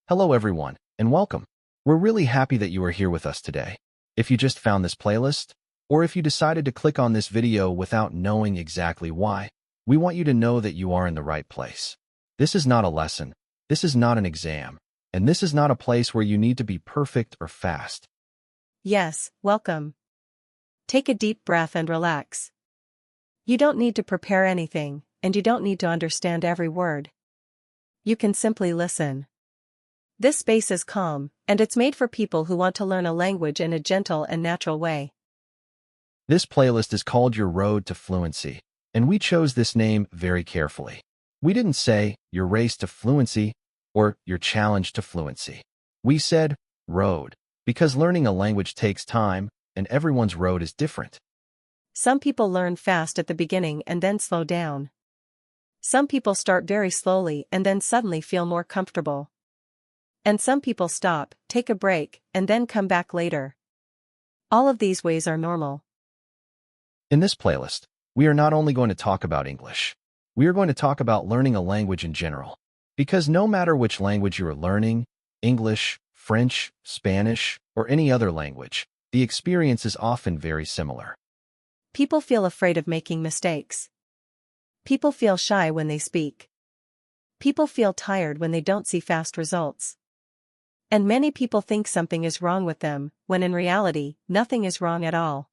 Hello everyone, and welcome. We're really happy that you are here with us today. If you just found this playlist, or if you decided to click on this video without knowing exactly why, we want you to know that you are in the right place. This is not a lesson, this is not an exam, and this is not a place where you need to be perfect or fast. Yes, welcome. Take a deep breath and relax. You don't need to prepare anything, and you don't need to understand every word. You can simply listen. This space is calm, and it's made for people who want to learn a language in a gentle and natural way. This playlist is called Your Road to Fluency, and we chose this name very carefully. We didn't say your race to fluency or your challenge to fluency. We said road, because learning a language takes time, and everyone's road is different. Some people learn fast at the beginning and then slow down. Some people start very slowly and then suddenly feel more comfortable. And some people stop, take a break, and then come back later. All of these ways are normal. In this playlist, we are not only going to talk about English. We are going to talk about learning a language in general. Because no matter which language you are learning, English, French, Spanish, or any other language, the experience is often very similar. People feel afraid of making mistakes. People feel shy when they speak. People feel tired when they don't see fast results. And many people think something is wrong with them, when in reality, nothing is wrong at all.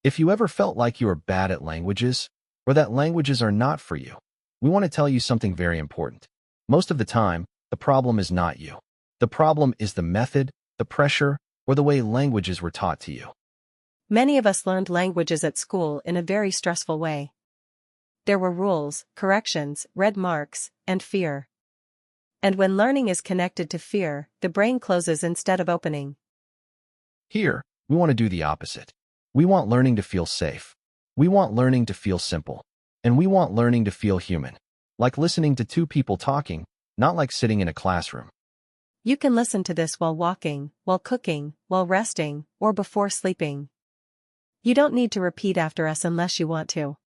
If you ever felt like you are bad at languages, or that languages are not for you, we want to tell you something very important. Most of the time, the problem is not you. The problem is the method, the pressure, or the way languages were taught to you. Many of us learned languages at school in a very stressful way. There were rules, corrections, red marks, and fear. And when learning is connected to fear, the brain closes instead of opening. Here, we want to do the opposite. We want learning to feel safe. We want learning to feel simple. And we want learning to feel human. Like listening to two people talking, not like sitting in a classroom. You can listen to this while walking, while cooking, while resting, or before sleeping. You don't need to repeat after us unless you want to.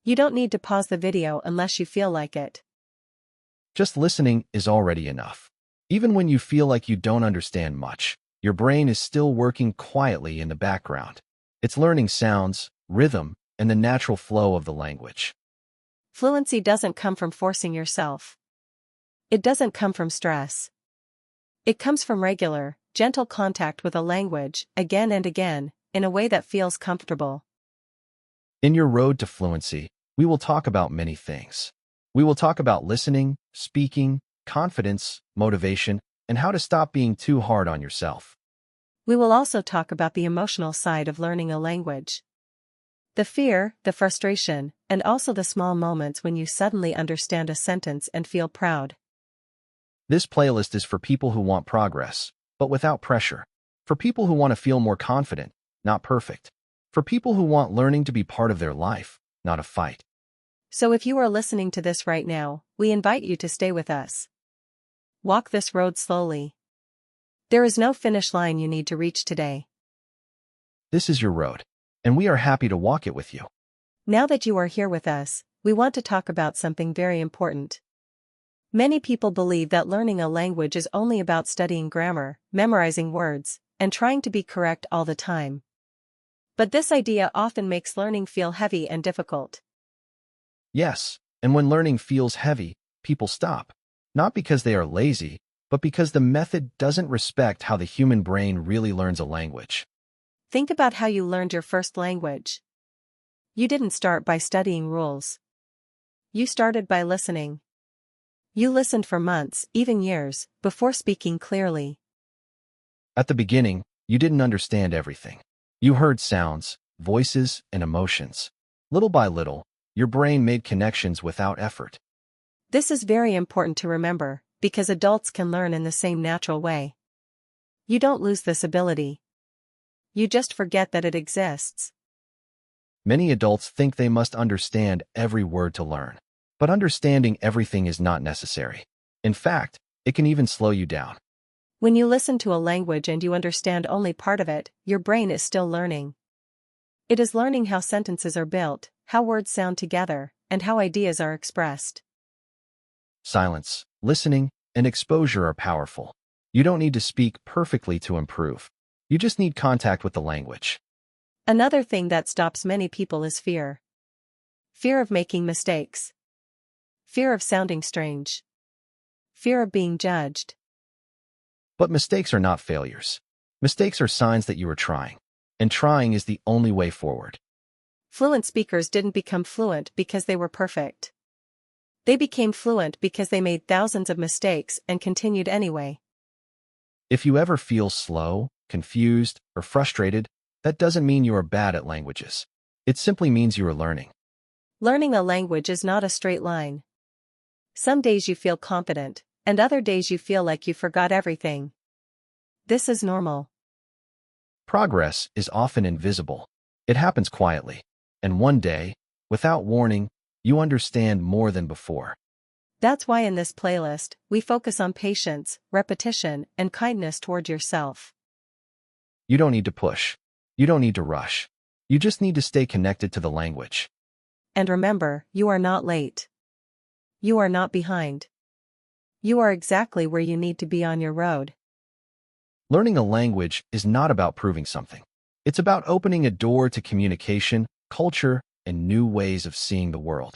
You don't need to pause the video unless you feel like it. Just listening is already enough. Even when you feel like you don't understand much, your brain is still working quietly in the background. It's learning sounds, rhythm, and the natural flow of the language. Fluency doesn't come from forcing yourself. It doesn't come from stress. It comes from regular, gentle contact with a language, again and again, in a way that feels comfortable. In your road to fluency, we will talk about many things. We will talk about listening, speaking, confidence, motivation, and how to stop being too hard on yourself. We will also talk about the emotional side of learning a language. The fear, the frustration, and also the small moments when you suddenly understand a sentence and feel proud. This playlist is for people who want progress, but without pressure. For people who want to feel more confident, not perfect. For people who want learning to be part of their life, not a fight. So if you are listening to this right now, we invite you to stay with us. Walk this road slowly. There is no finish line you need to reach today. This is your road, and we are happy to walk it with you. Now that you are here with us, we want to talk about something very important. Many people believe that learning a language is only about studying grammar, memorizing words, and trying to be correct all the time. But this idea often makes learning feel heavy and difficult. Yes, and when learning feels heavy, people stop. Not because they are lazy, but because the method doesn't respect how the human brain really learns a language. Think about how you learned your first language. You didn't start by studying rules. You started by listening. You listened for months, even years, before speaking clearly. At the beginning, you didn't understand everything. You heard sounds, voices, and emotions. Little by little, your brain made connections without effort. This is very important to remember, because adults can learn in the same natural way. You don't lose this ability. You just forget that it exists. Many adults think they must understand every word to learn. But understanding everything is not necessary. In fact, it can even slow you down. When you listen to a language and you understand only part of it, your brain is still learning. It is learning how sentences are built, how words sound together, and how ideas are expressed. Silence, listening, and exposure are powerful. You don't need to speak perfectly to improve. You just need contact with the language. Another thing that stops many people is fear. Fear of making mistakes. Fear of sounding strange. Fear of being judged. But mistakes are not failures. Mistakes are signs that you are trying. And trying is the only way forward. Fluent speakers didn't become fluent because they were perfect. They became fluent because they made thousands of mistakes and continued anyway. If you ever feel slow, confused, or frustrated, that doesn't mean you are bad at languages. It simply means you are learning. Learning a language is not a straight line. Some days you feel confident, and other days you feel like you forgot everything. This is normal. Progress is often invisible. It happens quietly. And one day, without warning, you understand more than before. That's why in this playlist, we focus on patience, repetition, and kindness toward yourself. You don't need to push. You don't need to rush. You just need to stay connected to the language. And remember, you are not late. You are not behind. You are exactly where you need to be on your road. Learning a language is not about proving something. It's about opening a door to communication, culture, and new ways of seeing the world.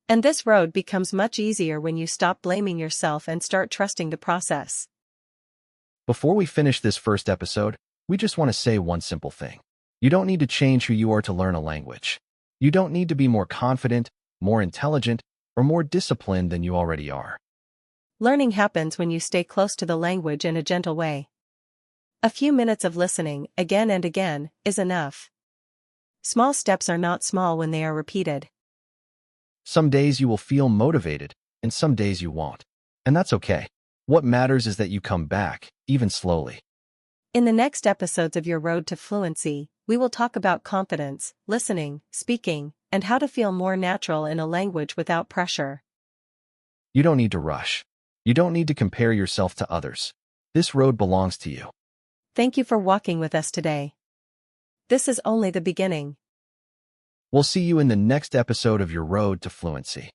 And this road becomes much easier when you stop blaming yourself and start trusting the process. Before we finish this first episode, we just want to say one simple thing. You don't need to change who you are to learn a language. You don't need to be more confident, more intelligent, or more disciplined than you already are. Learning happens when you stay close to the language in a gentle way. A few minutes of listening, again and again, is enough. Small steps are not small when they are repeated. Some days you will feel motivated, and some days you won't. And that's okay. What matters is that you come back, even slowly. In the next episodes of Your Road to Fluency, we will talk about confidence, listening, speaking, and how to feel more natural in a language without pressure. You don't need to rush. You don't need to compare yourself to others. This road belongs to you. Thank you for walking with us today. This is only the beginning. We'll see you in the next episode of Your Road to Fluency.